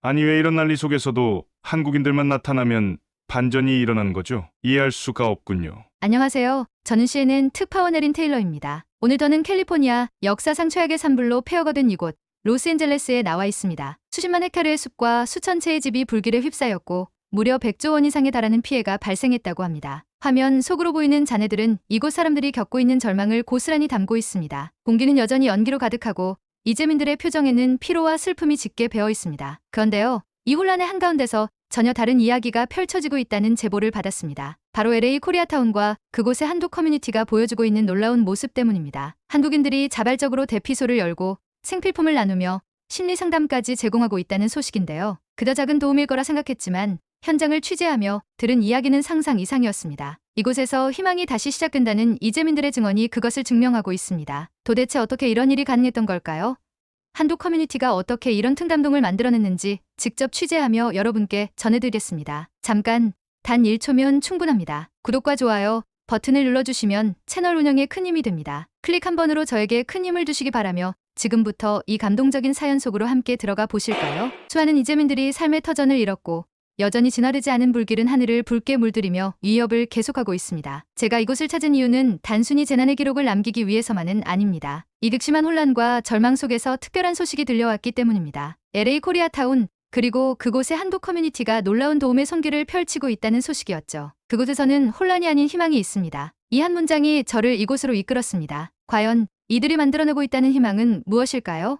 아니 왜 이런 난리 속에서도 한국인들만 나타나면 반전이 일어나는 거죠? 이해할 수가 없군요. 안녕하세요. 저는 CNN 특파원 에린 테일러입니다. 오늘 저는 캘리포니아 역사상 최악의 산불로 폐허가 된 이곳 로스앤젤레스에 나와 있습니다. 수십만 헥타르의 숲과 수천 채의 집이 불길에 휩싸였고 무려 100조 원 이상에 달하는 피해가 발생했다고 합니다. 화면 속으로 보이는 잔해들은 이곳 사람들이 겪고 있는 절망을 고스란히 담고 있습니다. 공기는 여전히 연기로 가득하고 이재민들의 표정에는 피로와 슬픔이 짙게 배어 있습니다. 그런데요, 이 혼란의 한가운데서 전혀 다른 이야기가 펼쳐지고 있다는 제보를 받았습니다. 바로 LA 코리아타운과 그곳의 한국 커뮤니티가 보여주고 있는 놀라운 모습 때문입니다. 한국인들이 자발적으로 대피소를 열고 생필품을 나누며 심리 상담까지 제공하고 있다는 소식인데요. 그저 작은 도움일 거라 생각했지만 현장을 취재하며 들은 이야기는 상상 이상이었습니다. 이곳에서 희망이 다시 시작된다는 이재민들의 증언이 그것을 증명하고 있습니다. 도대체 어떻게 이런 일이 가능했던 걸까요? 한국 커뮤니티가 어떻게 이런 틈담동을 만들어냈는지 직접 취재하며 여러분께 전해드리겠습니다. 잠깐, 단 1초면 충분합니다. 구독과 좋아요 버튼을 눌러주시면 채널 운영에 큰 힘이 됩니다. 클릭 한 번으로 저에게 큰 힘을 주시기 바라며 지금부터 이 감동적인 사연 속으로 함께 들어가 보실까요? 수많은 이재민들이 삶의 터전을 잃었고 여전히 진화되지 않은 불길은 하늘을 붉게 물들이며 위협을 계속하고 있습니다. 제가 이곳을 찾은 이유는 단순히 재난의 기록을 남기기 위해서만은 아닙니다. 이 극심한 혼란과 절망 속에서 특별한 소식이 들려왔기 때문입니다. LA 코리아타운 그리고 그곳의 한국 커뮤니티가 놀라운 도움의 손길을 펼치고 있다는 소식이었죠. 그곳에서는 혼란이 아닌 희망이 있습니다. 이 한 문장이 저를 이곳으로 이끌었습니다. 과연 이들이 만들어내고 있다는 희망은 무엇일까요?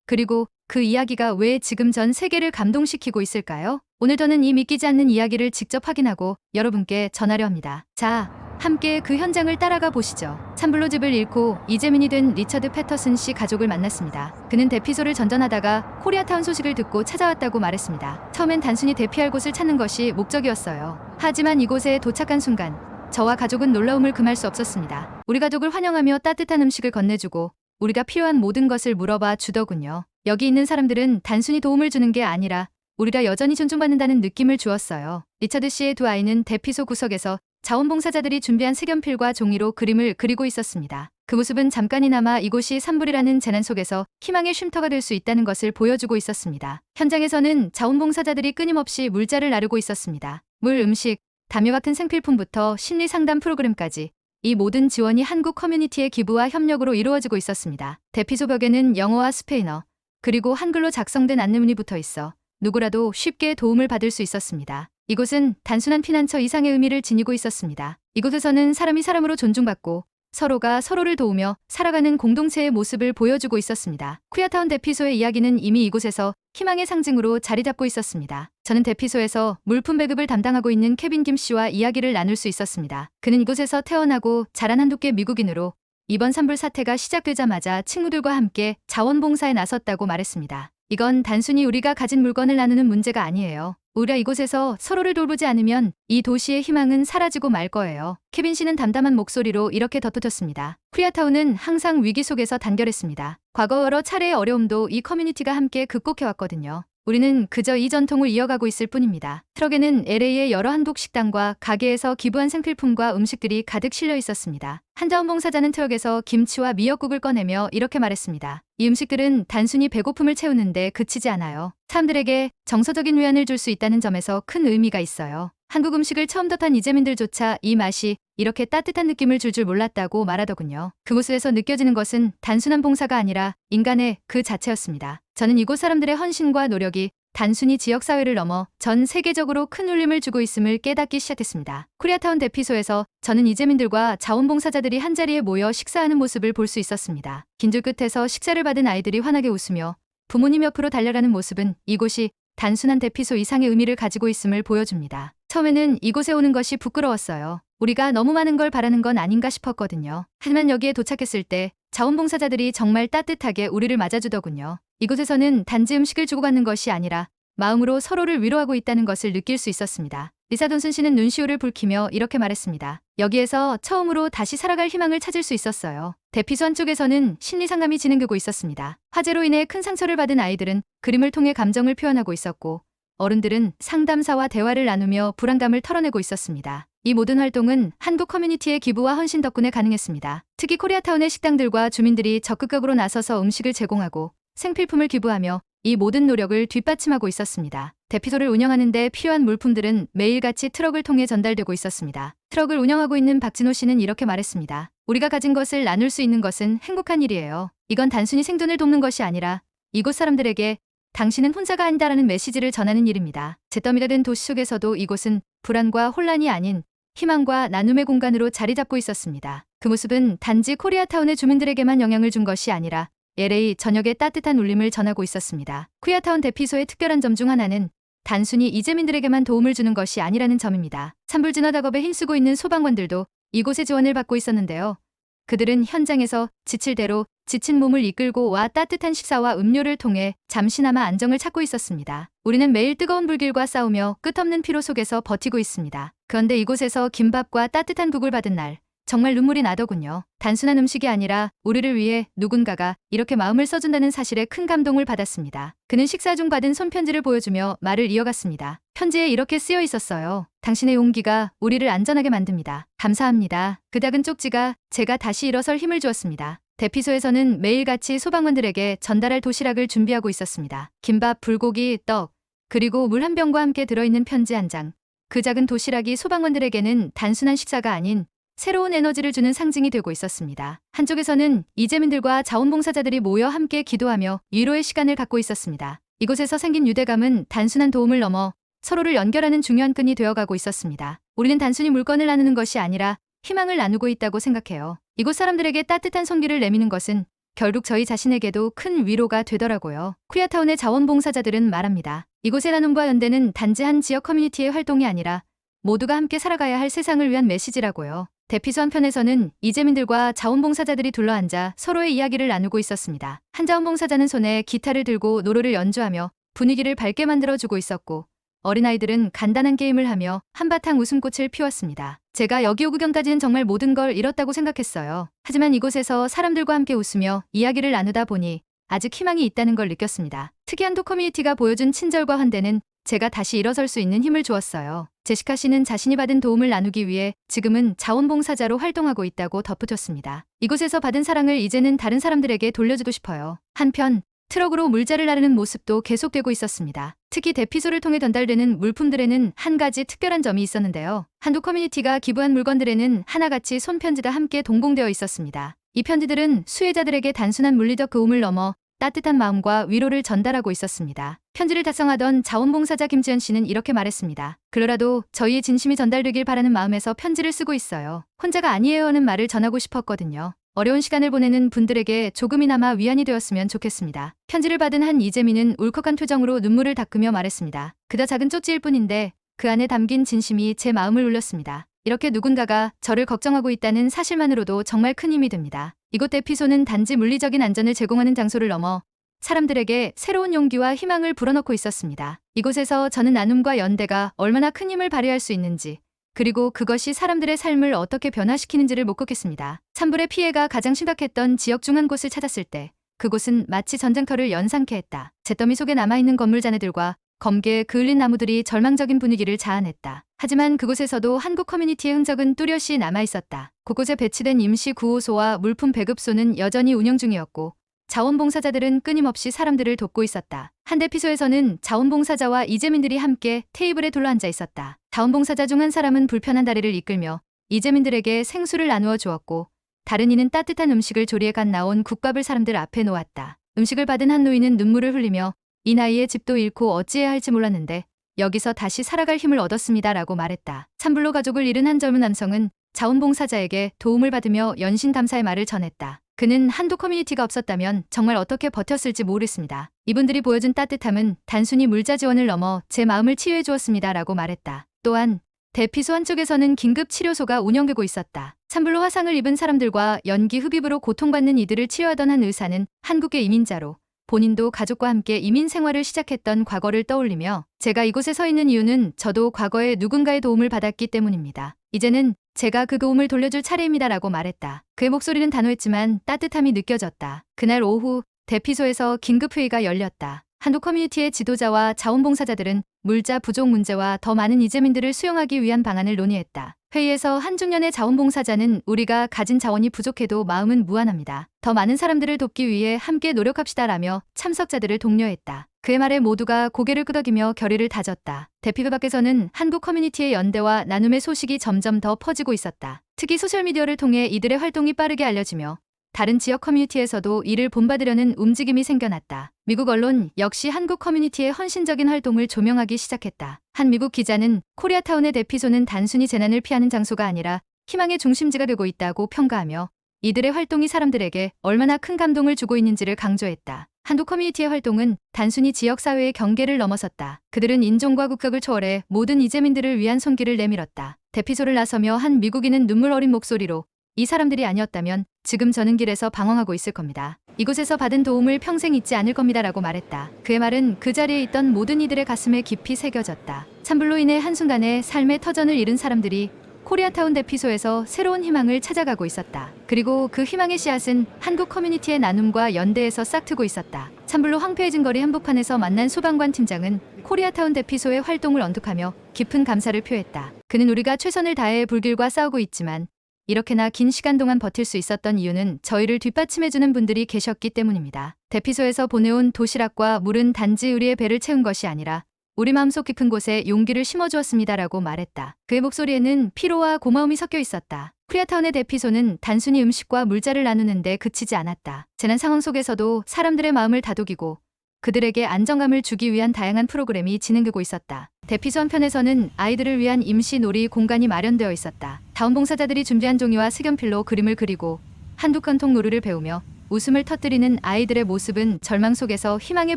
그리고 그 이야기가 왜 지금 전 세계를 감동시키고 있을까요? 오늘 저는 이 믿기지 않는 이야기를 직접 확인하고 여러분께 전하려 합니다. 자, 함께 그 현장을 따라가 보시죠. 산불로 집을 잃고 이재민이 된 리처드 패터슨 씨 가족을 만났습니다. 그는 대피소를 전전하다가 코리아타운 소식을 듣고 찾아왔다고 말했습니다. 처음엔 단순히 대피할 곳을 찾는 것이 목적이었어요. 하지만 이곳에 도착한 순간 저와 가족은 놀라움을 금할 수 없었습니다. 우리 가족을 환영하며 따뜻한 음식을 건네주고 우리가 필요한 모든 것을 물어봐 주더군요. 여기 있는 사람들은 단순히 도움을 주는 게 아니라 우리가 여전히 존중받는다는 느낌을 주었어요. 리처드 씨의 두 아이는 대피소 구석에서 자원봉사자들이 준비한 색연필과 종이로 그림을 그리고 있었습니다. 그 모습은 잠깐이나마 이곳이 산불이라는 재난 속에서 희망의 쉼터가 될 수 있다는 것을 보여주고 있었습니다. 현장에서는 자원봉사자들이 끊임없이 물자를 나르고 있었습니다. 물, 음식, 담요 같은 생필품부터 심리 상담 프로그램까지 이 모든 지원이 한국 커뮤니티의 기부와 협력으로 이루어지고 있었습니다. 대피소 벽에는 영어와 스페인어, 그리고 한글로 작성된 안내문이 붙어 있어 누구라도 쉽게 도움을 받을 수 있었습니다. 이곳은 단순한 피난처 이상의 의미를 지니고 있었습니다. 이곳에서는 사람이 사람으로 존중받고 서로가 서로를 도우며 살아가는 공동체의 모습을 보여주고 있었습니다. 코리아타운 대피소의 이야기는 이미 이곳에서 희망의 상징으로 자리 잡고 있었습니다. 저는 대피소에서 물품 배급을 담당하고 있는 케빈 김 씨와 이야기를 나눌 수 있었습니다. 그는 이곳에서 태어나고 자란 한국계 미국인으로 이번 산불 사태가 시작되자마자 친구들과 함께 자원봉사에 나섰다고 말했습니다. 이건 단순히 우리가 가진 물건을 나누는 문제가 아니에요. 우리가 이곳에서 서로를 돌보지 않으면 이 도시의 희망은 사라지고 말 거예요. 케빈 씨는 담담한 목소리로 이렇게 덧붙였습니다. 코리아타운은 항상 위기 속에서 단결했습니다. 과거 여러 차례의 어려움도 이 커뮤니티가 함께 극복해왔거든요. 우리는 그저 이 전통을 이어가고 있을 뿐입니다. 트럭에는 LA의 여러 한국 식당과 가게에서 기부한 생필품과 음식들이 가득 실려 있었습니다. 한 자원봉사자는 트럭에서 김치와 미역국을 꺼내며 이렇게 말했습니다. 이 음식들은 단순히 배고픔을 채우는데 그치지 않아요. 사람들에게 정서적인 위안을 줄 수 있다는 점에서 큰 의미가 있어요. 한국 음식을 처음 접한 이재민들조차 이 맛이 이렇게 따뜻한 느낌을 줄 몰랐다고 말하더군요. 그곳에서 느껴지는 것은 단순한 봉사가 아니라 인간의 그 자체였습니다. 저는 이곳 사람들의 헌신과 노력이 단순히 지역사회를 넘어 전 세계적으로 큰 울림을 주고 있음을 깨닫기 시작했습니다. 코리아타운 대피소에서 저는 이재민들과 자원봉사자들이 한자리에 모여 식사하는 모습을 볼 수 있었습니다. 긴 줄 끝에서 식사를 받은 아이들이 환하게 웃으며 부모님 옆으로 달려가는 모습은 이곳이 단순한 대피소 이상의 의미를 가지고 있음을 보여줍니다. 처음에는 이곳에 오는 것이 부끄러웠어요. 우리가 너무 많은 걸 바라는 건 아닌가 싶었거든요. 하지만 여기에 도착했을 때 자원봉사자들이 정말 따뜻하게 우리를 맞아주더군요. 이곳에서는 단지 음식을 주고받는 것이 아니라 마음으로 서로를 위로하고 있다는 것을 느낄 수 있었습니다. 리사 돈슨 씨는 눈시울을 붉히며 이렇게 말했습니다. 여기에서 처음으로 다시 살아갈 희망을 찾을 수 있었어요. 대피소 한쪽에서는 심리상담이 진행되고 있었습니다. 화재로 인해 큰 상처를 받은 아이들은 그림을 통해 감정을 표현하고 있었고 어른들은 상담사와 대화를 나누며 불안감을 털어내고 있었습니다. 이 모든 활동은 한국 커뮤니티의 기부와 헌신 덕분에 가능했습니다. 특히 코리아타운의 식당들과 주민들이 적극적으로 나서서 음식을 제공하고 생필품을 기부하며 이 모든 노력을 뒷받침하고 있었습니다. 대피소를 운영하는 데 필요한 물품들은 매일같이 트럭을 통해 전달되고 있었습니다. 트럭을 운영하고 있는 박진호 씨는 이렇게 말했습니다. 우리가 가진 것을 나눌 수 있는 것은 행복한 일이에요. 이건 단순히 생존을 돕는 것이 아니라 이곳 사람들에게 당신은 혼자가 아니다라는 메시지를 전하는 일입니다. 잿더미가 된 도시 속에서도 이곳은 불안과 혼란이 아닌 희망과 나눔의 공간으로 자리 잡고 있었습니다. 그 모습은 단지 코리아타운의 주민들에게만 영향을 준 것이 아니라 LA 전역에 따뜻한 울림을 전하고 있었습니다. 코리아타운 대피소의 특별한 점 중 하나는 단순히 이재민들에게만 도움을 주는 것이 아니라는 점입니다. 산불 진화 작업에 힘쓰고 있는 소방관들도 이곳의 지원을 받고 있었는데요. 그들은 현장에서 지칠 대로 지친 몸을 이끌고 와 따뜻한 식사와 음료를 통해 잠시나마 안정을 찾고 있었습니다. 우리는 매일 뜨거운 불길과 싸우며 끝없는 피로 속에서 버티고 있습니다. 그런데 이곳에서 김밥과 따뜻한 국을 받은 날, 정말 눈물이 나더군요. 단순한 음식이 아니라 우리를 위해 누군가가 이렇게 마음을 써준다는 사실에 큰 감동을 받았습니다. 그는 식사 중 받은 손편지를 보여주며 말을 이어갔습니다. 편지에 이렇게 쓰여 있었어요. 당신의 용기가 우리를 안전하게 만듭니다. 감사합니다. 그 작은 쪽지가 제가 다시 일어설 힘을 주었습니다. 대피소에서는 매일같이 소방관들에게 전달할 도시락을 준비하고 있었습니다. 김밥, 불고기, 떡, 그리고 물 한 병과 함께 들어있는 편지 한 장. 그 작은 도시락이 소방관들에게는 단순한 식사가 아닌 새로운 에너지를 주는 상징이 되고 있었습니다. 한쪽에서는 이재민들과 자원봉사자들이 모여 함께 기도하며 위로의 시간을 갖고 있었습니다. 이곳에서 생긴 유대감은 단순한 도움을 넘어 서로를 연결하는 중요한 끈이 되어가고 있었습니다. 우리는 단순히 물건을 나누는 것이 아니라 희망을 나누고 있다고 생각해요. 이곳 사람들에게 따뜻한 손길을 내미는 것은 결국 저희 자신에게도 큰 위로가 되더라고요. 코리아타운의 자원봉사자들은 말합니다. 이곳의 나눔과 연대는 단지 한 지역 커뮤니티의 활동이 아니라 모두가 함께 살아가야 할 세상을 위한 메시지라고요. 대피소 한편에서는 이재민들과 자원봉사자들이 둘러앉아 서로의 이야기를 나누고 있었습니다. 한 자원봉사자는 손에 기타를 들고 노래를 연주하며 분위기를 밝게 만들어주고 있었고 어린아이들은 간단한 게임을 하며 한바탕 웃음꽃을 피웠습니다. 제가 여기 오기 전까지는 정말 모든 걸 잃었다고 생각했어요. 하지만 이곳에서 사람들과 함께 웃으며 이야기를 나누다 보니 아직 희망이 있다는 걸 느꼈습니다. 특이한 도 커뮤니티가 보여준 친절과 환대는 제가 다시 일어설 수 있는 힘을 주었어요. 제시카 씨는 자신이 받은 도움을 나누기 위해 지금은 자원봉사자로 활동하고 있다고 덧붙였습니다. 이곳에서 받은 사랑을 이제는 다른 사람들에게 돌려주고 싶어요. 한편 트럭으로 물자를 나르는 모습도 계속되고 있었습니다. 특히 대피소를 통해 전달되는 물품들에는 한 가지 특별한 점이 있었는데요. 한두 커뮤니티가 기부한 물건들에는 하나같이 손편지가 함께 동봉되어 있었습니다. 이 편지들은 수혜자들에게 단순한 물리적 도움을 넘어 따뜻한 마음과 위로를 전달하고 있었습니다. 편지를 작성하던 자원봉사자 김지연 씨는 이렇게 말했습니다. 그러라도 저희의 진심이 전달되길 바라는 마음에서 편지를 쓰고 있어요. 혼자가 아니에요는 말을 전하고 싶었거든요. 어려운 시간을 보내는 분들에게 조금이나마 위안이 되었으면 좋겠습니다. 편지를 받은 한 이재민은 울컥한 표정으로 눈물을 닦으며 말했습니다. 그저 작은 쪽지일 뿐인데 그 안에 담긴 진심이 제 마음을 울렸습니다. 이렇게 누군가가 저를 걱정하고 있다는 사실만으로도 정말 큰 힘이 됩니다. 이곳 대피소는 단지 물리적인 안전을 제공하는 장소를 넘어 사람들에게 새로운 용기와 희망을 불어넣고 있었습니다. 이곳에서 저는 나눔과 연대가 얼마나 큰 힘을 발휘할 수 있는지, 그리고 그것이 사람들의 삶을 어떻게 변화시키는지를 목격했습니다. 산불의 피해가 가장 심각했던 지역 중 한 곳을 찾았을 때 그곳은 마치 전쟁터를 연상케 했다. 잿더미 속에 남아있는 건물 잔해들과 검게에 그을린 나무들이 절망적인 분위기를 자아냈다. 하지만 그곳에서도 한국 커뮤니티의 흔적은 뚜렷이 남아있었다. 곳곳에 배치된 임시 구호소와 물품 배급소는 여전히 운영 중이었고 자원봉사자들은 끊임없이 사람들을 돕고 있었다. 한 대피소에서는 자원봉사자와 이재민들이 함께 테이블에 둘러앉아 있었다. 자원봉사자 중 한 사람은 불편한 다리를 이끌며 이재민들에게 생수를 나누어 주었고 다른 이는 따뜻한 음식을 조리해 갓 나온 국밥을 사람들 앞에 놓았다. 음식을 받은 한 노인은 눈물을 흘리며 이 나이에 집도 잃고 어찌해야 할지 몰랐는데 여기서 다시 살아갈 힘을 얻었습니다 라고 말했다. 산불로 가족을 잃은 한 젊은 남성은 자원봉사자에게 도움을 받으며 연신감사의 말을 전했다. 그는 한도 커뮤니티가 없었다면 정말 어떻게 버텼을지 모르겠습니다. 이분들이 보여준 따뜻함은 단순히 물자 지원을 넘어 제 마음을 치유해 주었습니다 라고 말했다. 또한 대피소 한쪽에서는 긴급 치료소가 운영되고 있었다. 산불로 화상을 입은 사람들과 연기 흡입으로 고통받는 이들을 치료하던 한 의사는 한국의 이민자로 본인도 가족과 함께 이민 생활을 시작했던 과거를 떠올리며 제가 이곳에 서 있는 이유는 저도 과거에 누군가의 도움을 받았기 때문입니다. 이제는 제가 그 도움을 돌려줄 차례입니다 라고 말했다. 그의 목소리는 단호했지만 따뜻함이 느껴졌다. 그날 오후 대피소에서 긴급회의가 열렸다. 한국 커뮤니티의 지도자와 자원봉사자들은 물자 부족 문제와 더 많은 이재민들을 수용하기 위한 방안을 논의했다. 회의에서 한 중년의 자원봉사자는 우리가 가진 자원이 부족해도 마음은 무한합니다. 더 많은 사람들을 돕기 위해 함께 노력합시다라며 참석자들을 독려했다. 그의 말에 모두가 고개를 끄덕이며 결의를 다졌다. 대피소 밖에서는 한국 커뮤니티의 연대와 나눔의 소식이 점점 더 퍼지고 있었다. 특히 소셜미디어를 통해 이들의 활동이 빠르게 알려지며 다른 지역 커뮤니티에서도 이를 본받으려는 움직임이 생겨났다. 미국 언론 역시 한국 커뮤니티의 헌신적인 활동을 조명하기 시작했다. 한 미국 기자는 코리아타운의 대피소는 단순히 재난을 피하는 장소가 아니라 희망의 중심지가 되고 있다고 평가하며 이들의 활동이 사람들에게 얼마나 큰 감동을 주고 있는지를 강조했다. 한국 커뮤니티의 활동은 단순히 지역사회의 경계를 넘어섰다. 그들은 인종과 국격을 초월해 모든 이재민들을 위한 손길을 내밀었다. 대피소를 나서며 한 미국인은 눈물 어린 목소리로 이 사람들이 아니었다면 지금 저는 길에서 방황하고 있을 겁니다. 이곳에서 받은 도움을 평생 잊지 않을 겁니다라고 말했다. 그의 말은 그 자리에 있던 모든 이들의 가슴에 깊이 새겨졌다. 찬불로 인해 한순간에 삶의 터전을 잃은 사람들이 코리아타운 대피소에서 새로운 희망을 찾아가고 있었다. 그리고 그 희망의 씨앗은 한국 커뮤니티의 나눔과 연대에서 싹트고 있었다. 찬불로 황폐해진 거리 한복판에서 만난 소방관 팀장은 코리아타운 대피소의 활동을 언급하며 깊은 감사를 표했다. 그는 우리가 최선을 다해 불길과 싸우고 있지만 이렇게나 긴 시간 동안 버틸 수 있었던 이유는 저희를 뒷받침해주는 분들이 계셨기 때문입니다. 대피소에서 보내온 도시락과 물은 단지 우리의 배를 채운 것이 아니라 우리 마음속 깊은 곳에 용기를 심어주었습니다라고 말했다. 그의 목소리에는 피로와 고마움이 섞여 있었다. 코리아타운의 대피소는 단순히 음식과 물자를 나누는데 그치지 않았다. 재난 상황 속에서도 사람들의 마음을 다독이고 그들에게 안정감을 주기 위한 다양한 프로그램이 진행되고 있었다. 대피소 한편에서는 아이들을 위한 임시 놀이 공간이 마련되어 있었다. 자원봉사자들이 준비한 종이와 색연필로 그림을 그리고 한두 칸통 놀이를 배우며 웃음을 터뜨리는 아이들의 모습은 절망 속에서 희망의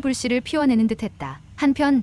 불씨를 피워내는 듯했다. 한편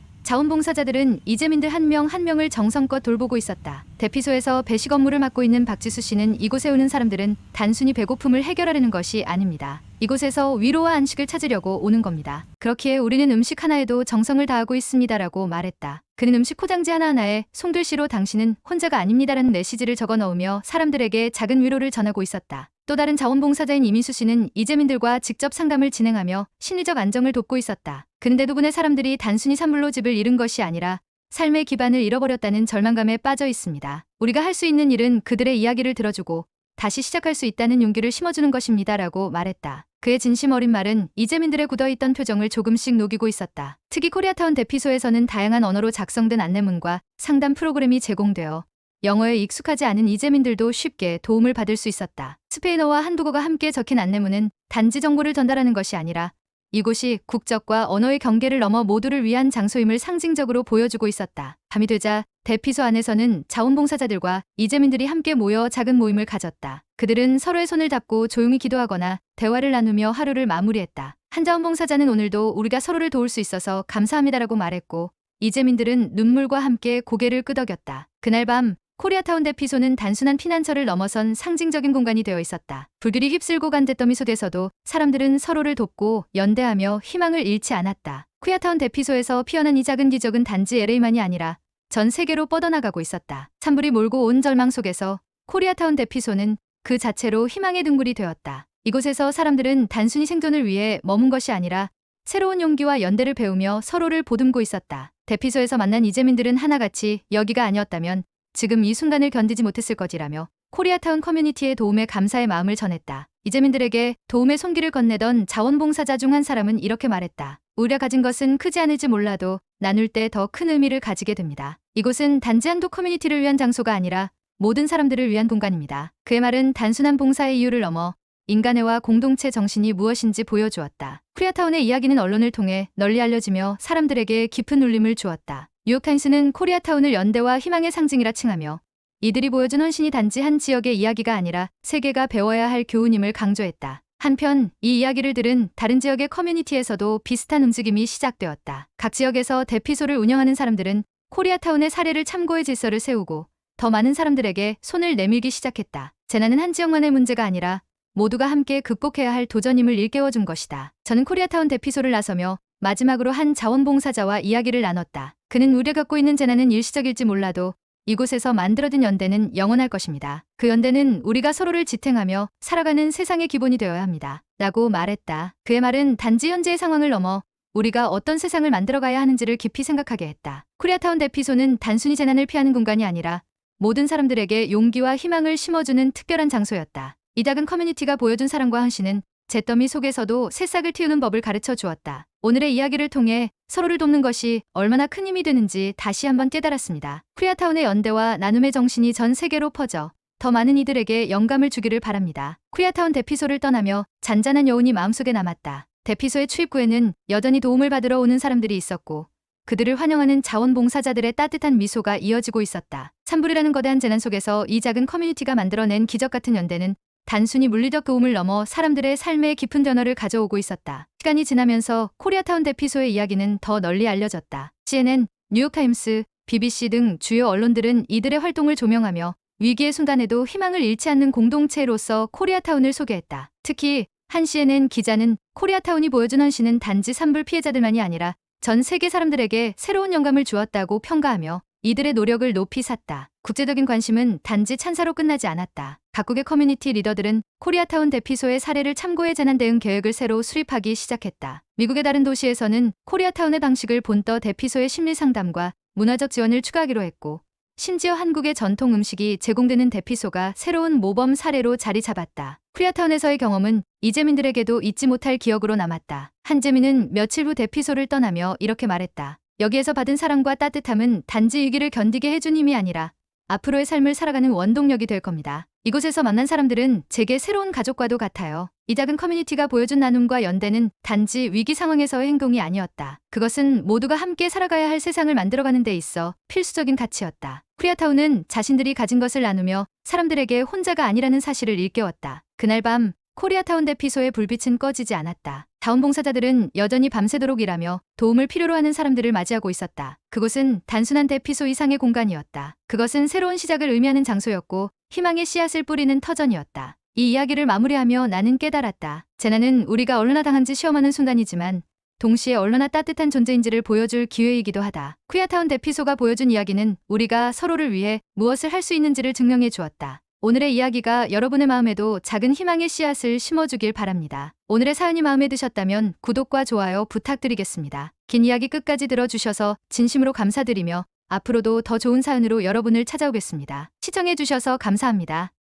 자원봉사자들은 이재민들 한 명 한 명을 정성껏 돌보고 있었다. 대피소에서 배식 업무를 맡고 있는 박지수 씨는 이곳에 오는 사람들은 단순히 배고픔을 해결하려는 것이 아닙니다. 이곳에서 위로와 안식을 찾으려고 오는 겁니다. 그렇기에 우리는 음식 하나에도 정성을 다하고 있습니다라고 말했다. 그는 음식 포장지 하나하나에 손글씨로 당신은 혼자가 아닙니다라는 메시지를 적어 넣으며 사람들에게 작은 위로를 전하고 있었다. 또 다른 자원봉사자인 이민수 씨는 이재민들과 직접 상담을 진행하며 심리적 안정을 돕고 있었다. 그는 대부분의 사람들이 단순히 산불로 집을 잃은 것이 아니라 삶의 기반을 잃어버렸다는 절망감에 빠져 있습니다. 우리가 할 수 있는 일은 그들의 이야기를 들어주고 다시 시작할 수 있다는 용기를 심어주는 것입니다라고 말했다. 그의 진심 어린 말은 이재민들의 굳어있던 표정을 조금씩 녹이고 있었다. 특히 코리아타운 대피소에서는 다양한 언어로 작성된 안내문과 상담 프로그램이 제공되어 영어에 익숙하지 않은 이재민들도 쉽게 도움을 받을 수 있었다. 스페인어와 한국어가 함께 적힌 안내문은 단지 정보를 전달하는 것이 아니라 이곳이 국적과 언어의 경계를 넘어 모두를 위한 장소임을 상징적으로 보여주고 있었다. 밤이 되자 대피소 안에서는 자원봉사자들과 이재민들이 함께 모여 작은 모임을 가졌다. 그들은 서로의 손을 잡고 조용히 기도하거나 대화를 나누며 하루를 마무리했다. 한 자원봉사자는 오늘도 우리가 서로를 도울 수 있어서 감사합니다라고 말했고 이재민들은 눈물과 함께 고개를 끄덕였다. 그날 밤 코리아타운 대피소는 단순한 피난처를 넘어선 상징적인 공간이 되어 있었다. 불길이 휩쓸고 간 잿더미 속에서도 사람들은 서로를 돕고 연대하며 희망을 잃지 않았다. 코리아타운 대피소에서 피어난 이 작은 기적은 단지 LA만이 아니라 전 세계로 뻗어나가고 있었다. 찬불이 몰고 온 절망 속에서 코리아타운 대피소는 그 자체로 희망의 등불이 되었다. 이곳에서 사람들은 단순히 생존을 위해 머문 것이 아니라 새로운 용기와 연대를 배우며 서로를 보듬고 있었다. 대피소에서 만난 이재민들은 하나같이 여기가 아니었다면 지금 이 순간을 견디지 못했을 것이라며 코리아타운 커뮤니티의 도움에 감사의 마음을 전했다. 이재민들에게 도움의 손길을 건네던 자원봉사자 중 한 사람은 이렇게 말했다. 우리가 가진 것은 크지 않을지 몰라도 나눌 때 더 큰 의미를 가지게 됩니다. 이곳은 단지 한두 커뮤니티를 위한 장소가 아니라 모든 사람들을 위한 공간입니다. 그의 말은 단순한 봉사의 이유를 넘어 인간애와 공동체 정신이 무엇인지 보여주었다. 코리아타운의 이야기는 언론을 통해 널리 알려지며 사람들에게 깊은 울림을 주었다. 뉴욕타임스는 코리아타운을 연대와 희망의 상징이라 칭하며 이들이 보여준 헌신이 단지 한 지역의 이야기가 아니라 세계가 배워야 할 교훈임을 강조했다. 한편 이 이야기를 들은 다른 지역의 커뮤니티에서도 비슷한 움직임이 시작되었다. 각 지역에서 대피소를 운영하는 사람들은 코리아타운의 사례를 참고의 질서를 세우고 더 많은 사람들에게 손을 내밀기 시작했다. 재난은 한 지역만의 문제가 아니라 모두가 함께 극복해야 할 도전임을 일깨워준 것이다. 저는 코리아타운 대피소를 나서며 마지막으로 한 자원봉사자와 이야기를 나눴다. 그는 우리가 겪고 있는 재난은 일시적일지 몰라도 이곳에서 만들어진 연대는 영원할 것입니다. 그 연대는 우리가 서로를 지탱하며 살아가는 세상의 기본이 되어야 합니다. 라고 말했다. 그의 말은 단지 현재의 상황을 넘어 우리가 어떤 세상을 만들어가야 하는지를 깊이 생각하게 했다. 코리아타운 대피소는 단순히 재난을 피하는 공간이 아니라 모든 사람들에게 용기와 희망을 심어주는 특별한 장소였다. 이 작은 커뮤니티가 보여준 사랑과 헌신은 잿더미 속에서도 새싹을 틔우는 법을 가르쳐 주었다. 오늘의 이야기를 통해 서로를 돕는 것이 얼마나 큰 힘이 되는지 다시 한번 깨달았습니다. 코리아타운의 연대와 나눔의 정신이 전 세계로 퍼져 더 많은 이들에게 영감을 주기를 바랍니다. 코리아타운 대피소를 떠나며 잔잔한 여운이 마음속에 남았다. 대피소의 출입구에는 여전히 도움을 받으러 오는 사람들이 있었고 그들을 환영하는 자원봉사자들의 따뜻한 미소가 이어지고 있었다. 산불이라는 거대한 재난 속에서 이 작은 커뮤니티가 만들어낸 기적 같은 연대는 단순히 물리적 도움을 넘어 사람들의 삶에 깊은 변화를 가져오고 있었다. 시간이 지나면서 코리아타운 대피소의 이야기는 더 널리 알려졌다. CNN, 뉴욕타임스, BBC 등 주요 언론들은 이들의 활동을 조명하며 위기의 순간에도 희망을 잃지 않는 공동체로서 코리아타운을 소개했다. 특히 한 CNN 기자는 코리아타운이 보여준 헌신은 단지 산불 피해자들만이 아니라 전 세계 사람들에게 새로운 영감을 주었다고 평가하며 이들의 노력을 높이 샀다. 국제적인 관심은 단지 찬사로 끝나지 않았다. 각국의 커뮤니티 리더들은 코리아타운 대피소의 사례를 참고해 재난 대응 계획을 새로 수립하기 시작했다. 미국의 다른 도시에서는 코리아타운의 방식을 본떠 대피소의 심리 상담과 문화적 지원을 추가하기로 했고 심지어 한국의 전통 음식이 제공되는 대피소가 새로운 모범 사례로 자리 잡았다. 코리아타운에서의 경험은 이재민들에게도 잊지 못할 기억으로 남았다. 한재민은 며칠 후 대피소를 떠나며 이렇게 말했다. 여기에서 받은 사랑과 따뜻함은 단지 위기를 견디게 해준 힘이 아니라 앞으로의 삶을 살아가는 원동력이 될 겁니다. 이곳에서 만난 사람들은 제게 새로운 가족과도 같아요. 이 작은 커뮤니티가 보여준 나눔과 연대는 단지 위기 상황에서의 행동이 아니었다. 그것은 모두가 함께 살아가야 할 세상을 만들어가는 데 있어 필수적인 가치였다. 코리아타운은 자신들이 가진 것을 나누며 사람들에게 혼자가 아니라는 사실을 일깨웠다. 그날 밤 코리아타운 대피소의 불빛은 꺼지지 않았다. 자원봉사자들은 여전히 밤새도록 일하며 도움을 필요로 하는 사람들을 맞이하고 있었다. 그곳은 단순한 대피소 이상의 공간이었다. 그것은 새로운 시작을 의미하는 장소였고 희망의 씨앗을 뿌리는 터전이었다. 이 이야기를 마무리하며 나는 깨달았다. 재난은 우리가 얼마나 당한지 시험하는 순간이지만 동시에 얼마나 따뜻한 존재인지를 보여줄 기회이기도 하다. 코리아타운 대피소가 보여준 이야기는 우리가 서로를 위해 무엇을 할 수 있는지를 증명해 주었다. 오늘의 이야기가 여러분의 마음에도 작은 희망의 씨앗을 심어주길 바랍니다. 오늘의 사연이 마음에 드셨다면 구독과 좋아요 부탁드리겠습니다. 긴 이야기 끝까지 들어주셔서 진심으로 감사드리며 앞으로도 더 좋은 사연으로 여러분을 찾아오겠습니다. 시청해주셔서 감사합니다.